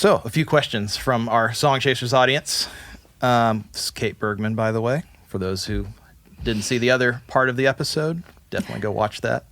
So, a few questions from our Song Chasers audience. This is Kate Bergman, by the way, for those who didn't see the other part of the episode. Definitely go watch that.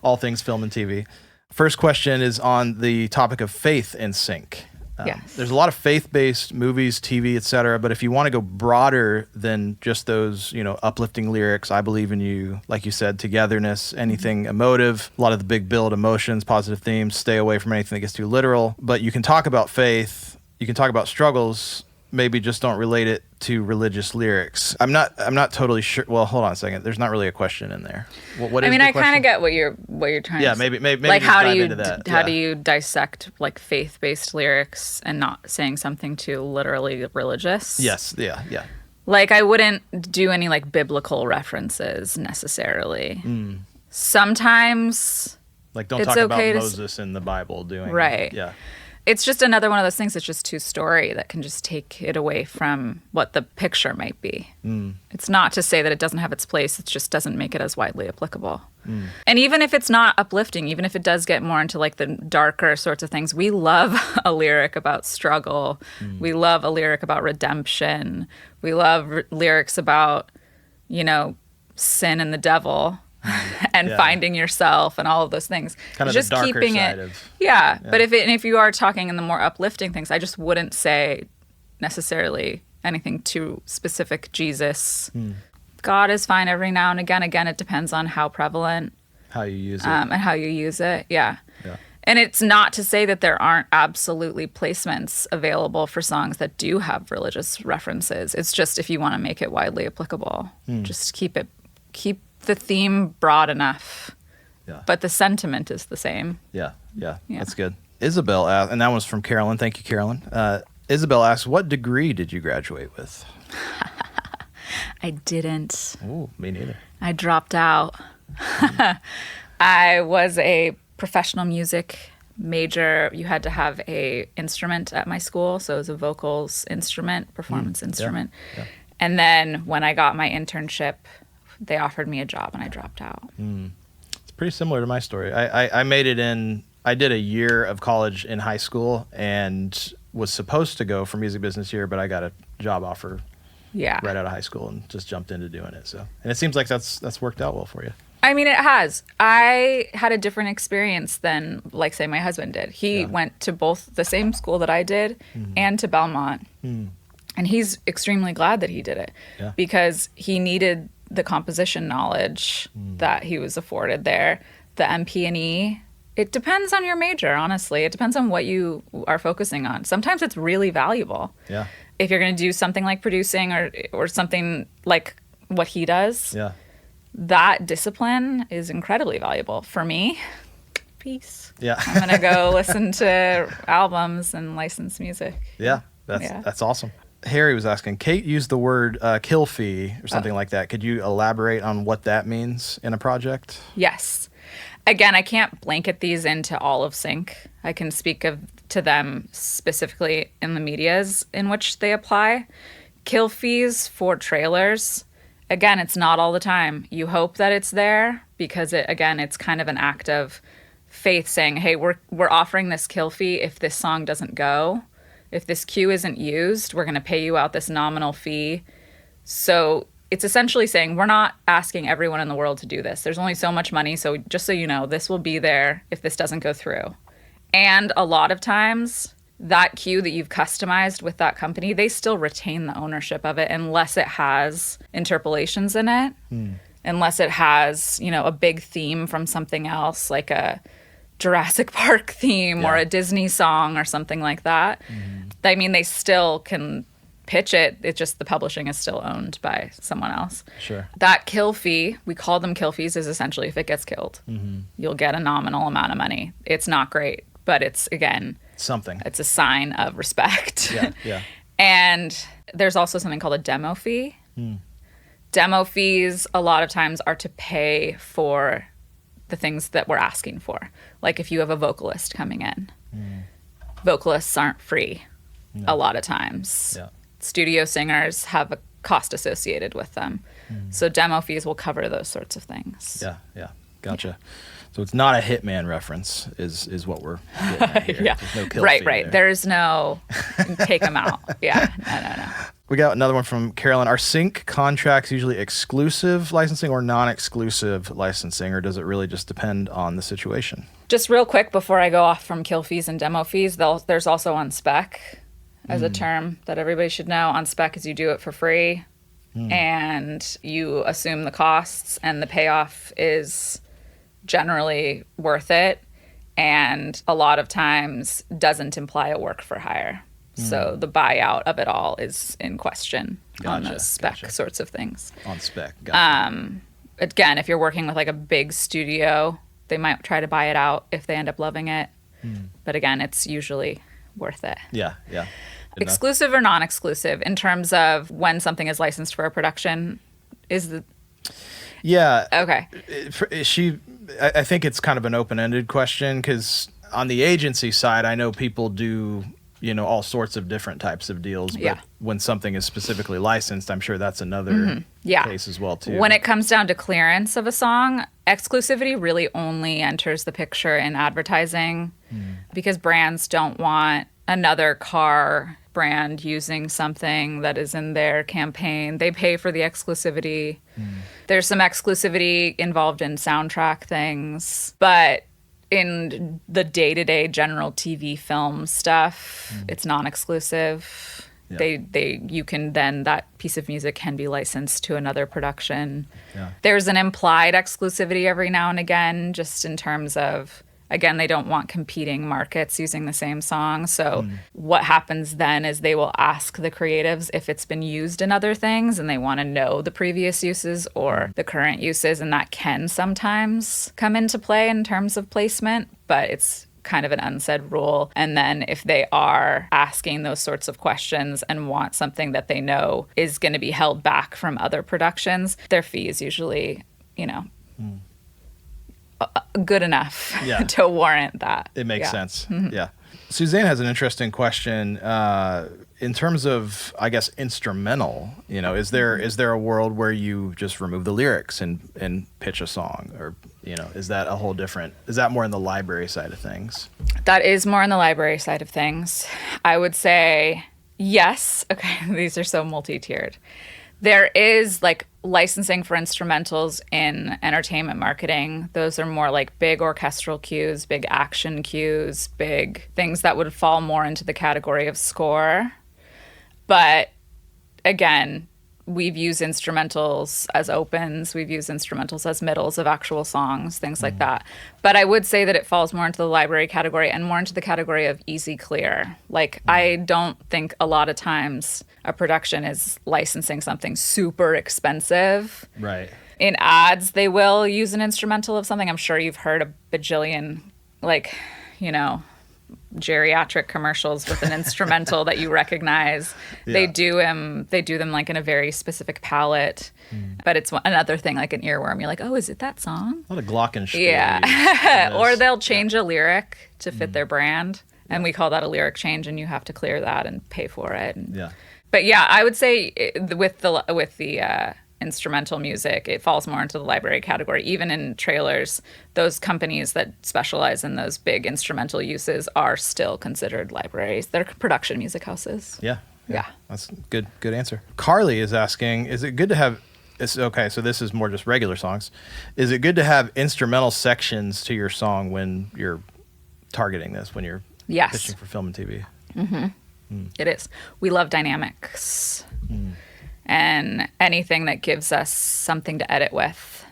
All things film and TV. First question is on the topic of faith in sync. Yes. There's a lot of faith-based movies, TV, etc. But if you want to go broader than just those, uplifting lyrics, I believe in you, like you said, togetherness, anything emotive, a lot of the big build emotions, positive themes, stay away from anything that gets too literal. But you can talk about faith, you can talk about struggles, maybe just don't relate it to religious lyrics. I'm not totally sure. Well, hold on a second. There's not really a question in there. What is the question? I kind of get what you're trying to say. Yeah, maybe like just how dive do you into that. how do you dissect like faith-based lyrics and not saying something too literally religious? Yes, yeah. Like I wouldn't do any like biblical references necessarily. Sometimes like don't it's talk about okay Moses in the Bible doing right. Yeah. It's just another one of those things that's just too story that can just take it away from what the picture might be. It's not to say that it doesn't have its place. It just doesn't make it as widely applicable. And even if it's not uplifting, even if it does get more into like the darker sorts of things, we love a lyric about struggle. We love a lyric about redemption. We love lyrics about, sin and the devil. And finding yourself and all of those things. Kind of just the darker keeping side it. of... Yeah. But if you are talking in the more uplifting things, I just wouldn't say necessarily anything too specific. Jesus. God is fine every now and again. Again, it depends on how prevalent. How you use it. And how you use it. Yeah. And it's not to say that there aren't absolutely placements available for songs that do have religious references. It's just if you want to make it widely applicable, just keep the theme broad enough, but the sentiment is the same. Yeah, that's good. Isabel asked, and that was from Carolyn. Thank you, Carolyn. Isabel asks, what degree did you graduate with? I didn't. Oh, me neither. I dropped out. I was a professional music major. You had to have a instrument at my school, so it was a vocals instrument, performance instrument. Yeah. And then when I got my internship, they offered me a job and I dropped out. It's pretty similar to my story. I made it in, I did a year of college in high school and was supposed to go for music business year, but I got a job offer right out of high school and just jumped into doing it. So, and it seems like that's worked out well for you. I mean, it has. I had a different experience than, like, say, my husband did. He went to both the same school that I did and to Belmont. And he's extremely glad that he did it because he needed the composition knowledge that he was afforded there. The MP&E, it depends on your major, honestly. It depends on what you are focusing on. Sometimes it's really valuable. Yeah. If you're going to do something like producing or something like what he does, that discipline is incredibly valuable. For me, peace. Yeah. I'm going to go listen to albums and license music. Yeah, that's awesome. Harry was asking, Kate used the word kill fee or something like that. Could you elaborate on what that means in a project? Yes. Again, I can't blanket these into all of sync. I can speak to them specifically in the medias in which they apply. Kill fees for trailers, again, it's not all the time. You hope that it's there because, it's kind of an act of faith saying, hey, we're offering this kill fee if this song doesn't go. If this cue isn't used, we're going to pay you out this nominal fee. So it's essentially saying we're not asking everyone in the world to do this. There's only so much money, so just so you know, this will be there if this doesn't go through. And a lot of times, that cue that you've customized with that company, they still retain the ownership of it unless it has interpolations in it, unless it has, a big theme from something else, like a Jurassic Park theme or a Disney song or something like that. I mean, they still can pitch it. It's just the publishing is still owned by someone else. Sure. That kill fee, we call them kill fees, is essentially if it gets killed. You'll get a nominal amount of money. It's not great, but it's, again, something. It's a sign of respect. Yeah. And there's also something called a demo fee. Demo fees, a lot of times, are to pay for the things that we're asking for. Like if you have a vocalist coming in. Vocalists aren't free a lot of times. Studio singers have a cost associated with them. So demo fees will cover those sorts of things. Yeah. Gotcha. So it's not a Hitman reference, is what we're getting at here. Yeah. There's no kill Right. fee there. There's no take them out. Yeah. No. We got another one from Carolyn. Are sync contracts usually exclusive licensing or non-exclusive licensing, or does it really just depend on the situation? Just real quick before I go off from kill fees and demo fees, there's also on spec as a term that everybody should know. On spec is you do it for free and you assume the costs, and the payoff is generally worth it, and a lot of times doesn't imply a work for hire. So the buyout of it all is in question on those spec sorts of things. On spec. Gotcha. Again, if you're working with like a big studio, they might try to buy it out if they end up loving it. But again, it's usually worth it. Yeah. Exclusive or non-exclusive in terms of when something is licensed for a production is the... Yeah. Okay. I think it's kind of an open-ended question, because on the agency side, I know people do, all sorts of different types of deals. But when something is specifically licensed, I'm sure that's another case as well, too. When it comes down to clearance of a song, exclusivity really only enters the picture in advertising because brands don't want another car brand using something that is in their campaign. They pay for the exclusivity. There's some exclusivity involved in soundtrack things, but in the day-to-day general TV film stuff, it's non-exclusive. You can then, that piece of music can be licensed to another production. There's an implied exclusivity every now and again, just in terms of, again, they don't want competing markets using the same song. So what happens then is they will ask the creatives if it's been used in other things, and they want to know the previous uses or the current uses, and that can sometimes come into play in terms of placement, but it's kind of an unsaid rule. And then if they are asking those sorts of questions and want something that they know is going to be held back from other productions, their fee is usually, good enough to warrant that. It makes sense. Yeah. Suzanne has an interesting question. In terms of, I guess, instrumental, is there a world where you just remove the lyrics and pitch a song? Or, is that a whole different, is that more in the library side of things? That is more in the library side of things. I would say yes. Okay, these are so multi-tiered. There is like licensing for instrumentals in entertainment marketing. Those are more like big orchestral cues, big action cues, big things that would fall more into the category of score. But again, we've used instrumentals as opens, we've used instrumentals as middles of actual songs, things like that. But I would say that it falls more into the library category and more into the category of easy clear. Like, I don't think a lot of times a production is licensing something super expensive. Right. In ads, they will use an instrumental of something. I'm sure you've heard a bajillion, geriatric commercials with an instrumental that you recognize. They do them like in a very specific palette, but it's another thing, like an earworm. You're like, oh, is it that song? A lot of glockenspiel. Yeah. Or they'll change a lyric to fit their brand, and we call that a lyric change, and you have to clear that and pay for it. But I would say with the instrumental music, it falls more into the library category. Even in trailers, those companies that specialize in those big instrumental uses are still considered libraries. They're production music houses. Yeah. That's a good answer. Carly is asking, is it good to have, okay, so this is more just regular songs. Is it good to have instrumental sections to your song when you're targeting this, when you're pitching for film and TV? It is. We love dynamics. And anything that gives us something to edit with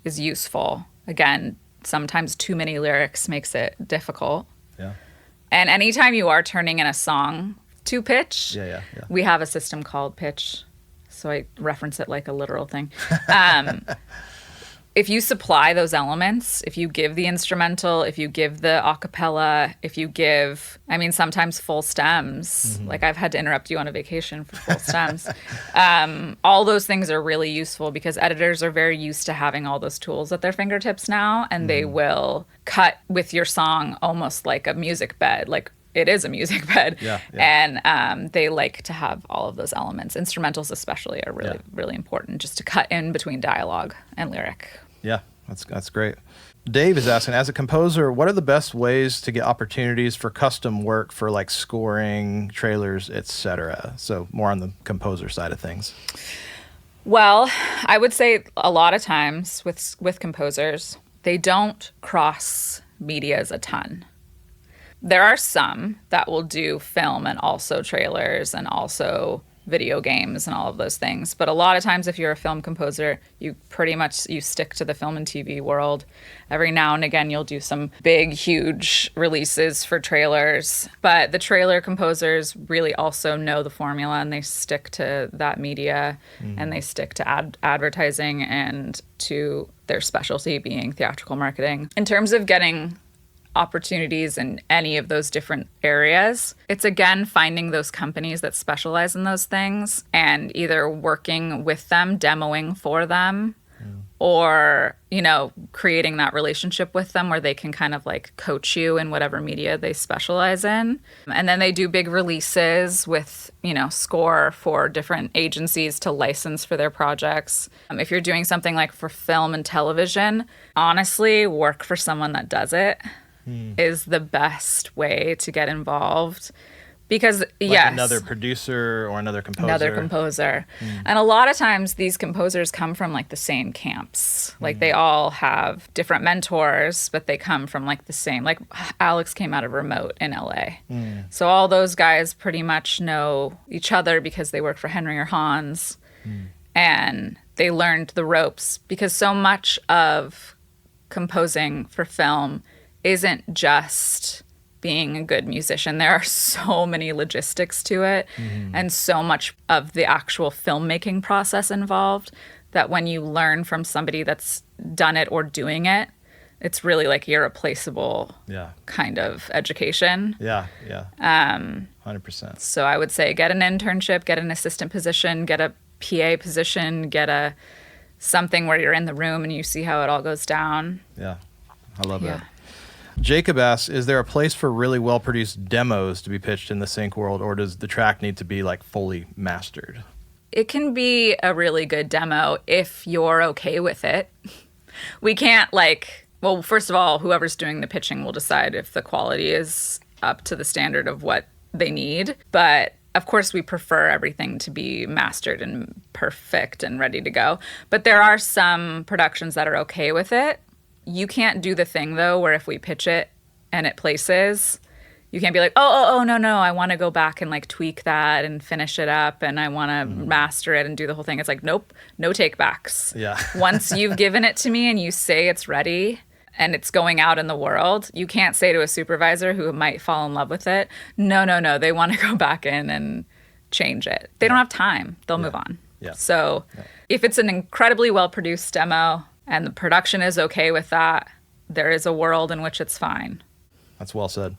is useful. Again, sometimes too many lyrics makes it difficult. Yeah. And anytime you are turning in a song to pitch, we have a system called Pitch. So I reference it like a literal thing. If you supply those elements, if you give the instrumental, if you give the a cappella, if you give, sometimes full stems, like I've had to interrupt you on a vacation for full stems. All those things are really useful because editors are very used to having all those tools at their fingertips now, and they will cut with your song almost like a music bed, like it is a music bed. And they like to have all of those elements. Instrumentals especially are really, really important just to cut in between dialogue and lyric. Yeah, that's great. Dave is asking, as a composer, what are the best ways to get opportunities for custom work for like scoring, trailers, etc.? So more on the composer side of things. Well, I would say a lot of times with composers, they don't cross medias a ton. There are some that will do film and also trailers and also video games and all of those things. But a lot of times if you're a film composer, you stick to the film and TV world. Every now and again, you'll do some big, huge releases for trailers. But the trailer composers really also know the formula and they stick to that media and they stick to advertising and to their specialty being theatrical marketing. In terms of getting opportunities in any of those different areas, it's again finding those companies that specialize in those things and either working with them, demoing for them, or, creating that relationship with them where they can kind of like coach you in whatever media they specialize in. And then they do big releases with, score for different agencies to license for their projects. If you're doing something like for film and television, honestly, work for someone that does it. Is the best way to get involved because yes, another producer or another composer. And a lot of times these composers come from like the same camps. Like they all have different mentors, but they come from like the same, like Alex came out of Remote in LA. So all those guys pretty much know each other because they work for Henry or Hans and they learned the ropes because so much of composing for film isn't just being a good musician. There are so many logistics to it and so much of the actual filmmaking process involved that when you learn from somebody that's done it or doing it, it's really like irreplaceable kind of education. Yeah. 100%. So I would say get an internship, get an assistant position, get a PA position, get something where you're in the room and you see how it all goes down. Yeah, I love that. Jacob asks, is there a place for really well-produced demos to be pitched in the sync world, or does the track need to be like fully mastered? It can be a really good demo if you're okay with it. We can't first of all, whoever's doing the pitching will decide if the quality is up to the standard of what they need. But of course, we prefer everything to be mastered and perfect and ready to go. But there are some productions that are okay with it. You can't do the thing, though, where if we pitch it and it places, you can't be like, no, I want to go back and like tweak that and finish it up and I want to master it and do the whole thing. It's like, nope, no take-backs. Yeah. Once you've given it to me and you say it's ready and it's going out in the world, you can't say to a supervisor who might fall in love with it, no, they want to go back in and change it. They don't have time. They'll move on. Yeah. So if it's an incredibly well-produced demo, and the production is okay with that, there is a world in which it's fine. That's well said.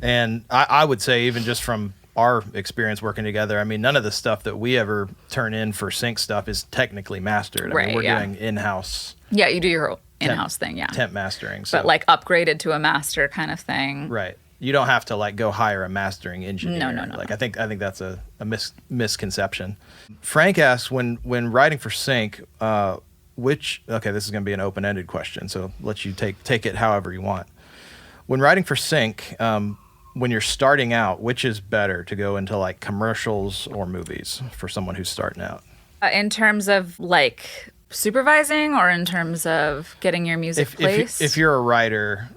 And I would say, even just from our experience working together, I mean, none of the stuff that we ever turn in for sync stuff is technically mastered. I mean, we're doing in-house. Yeah, you do your in-house thing, temp mastering. So. But like upgraded to a master kind of thing. Right. You don't have to like go hire a mastering engineer. No. Like I think that's a misconception. Frank asks, when writing for sync, this is going to be an open-ended question, so let you take it however you want. When writing for sync, when you're starting out, which is better to go into like commercials or movies for someone who's starting out? In terms of like supervising or in terms of getting your music placed? If you're a writer,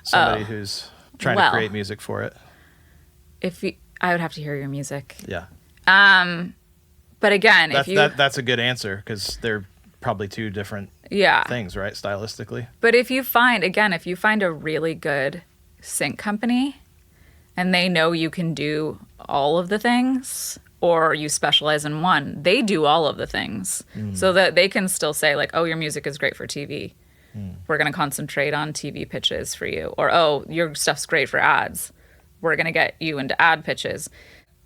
somebody who's trying to create music for it. I would have to hear your music. Yeah. But again, that's a good answer because they're probably two different things, right? Stylistically. But if you find a really good sync company and they know you can do all of the things or you specialize in one, they do all of the things so that they can still say like, oh, your music is great for TV. We're going to concentrate on TV pitches for you. Or, oh, your stuff's great for ads. We're going to get you into ad pitches.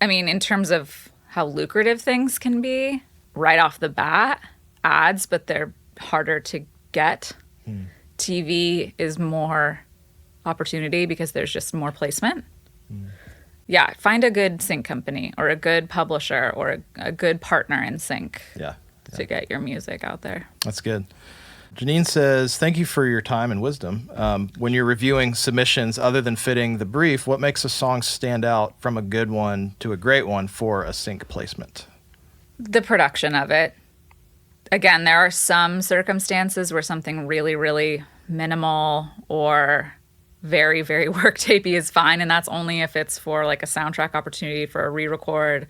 I mean, in terms of how lucrative things can be right off the bat, ads, but they're harder to get. TV is more opportunity because there's just more placement. Yeah, find a good sync company or a good publisher or a good partner in sync to get your music out there. That's good. Janine says, thank you for your time and wisdom. When you're reviewing submissions, other than fitting the brief, what makes a song stand out from a good one to a great one for a sync placement? The production of it. Again, there are some circumstances where something really, really minimal or very, very work tapey is fine, and that's only if it's for like a soundtrack opportunity for a re-record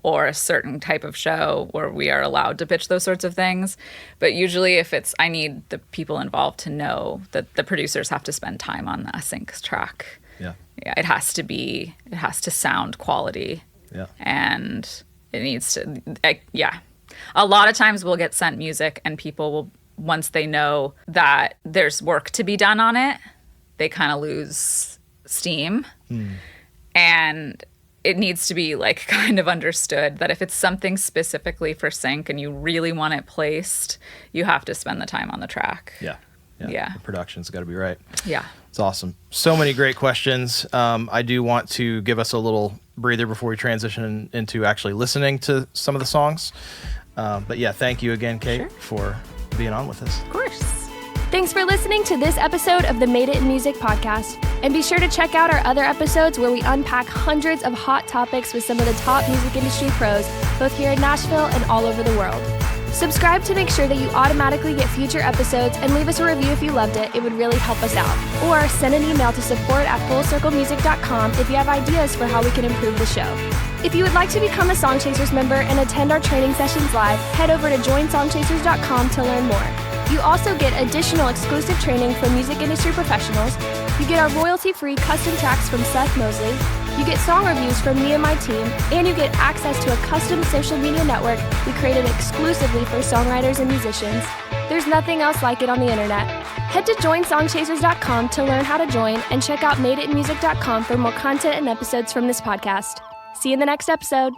or a certain type of show where we are allowed to pitch those sorts of things. But usually if it's, I need the people involved to know that the producers have to spend time on a sync track. Yeah. It has to sound quality. Yeah. And it needs to, A lot of times we'll get sent music and people will, once they know that there's work to be done on it, they kind of lose steam. And it needs to be like kind of understood that if it's something specifically for sync and you really want it placed, you have to spend the time on the track. Yeah. The production's got to be right. Yeah. It's awesome. So many great questions. I do want to give us a little breather before we transition into actually listening to some of the songs. But yeah, thank you again, Kate, for being on with us. Of course. Thanks for listening to this episode of the Made It in Music podcast. And be sure to check out our other episodes where we unpack hundreds of hot topics with some of the top music industry pros, both here in Nashville and all over the world. Subscribe to make sure that you automatically get future episodes, and leave us a review if you loved it. It would really help us out. Or send an email to support@fullcirclemusic.com if you have ideas for how we can improve the show. If you would like to become a Song Chasers member and attend our training sessions live, head over to joinsongchasers.com to learn more. You also get additional exclusive training from music industry professionals. You get our royalty-free custom tracks from Seth Mosley. You get song reviews from me and my team, and you get access to a custom social media network we created exclusively for songwriters and musicians. There's nothing else like it on the internet. Head to joinsongchasers.com to learn how to join, and check out madeitinmusic.com for more content and episodes from this podcast. See you in the next episode.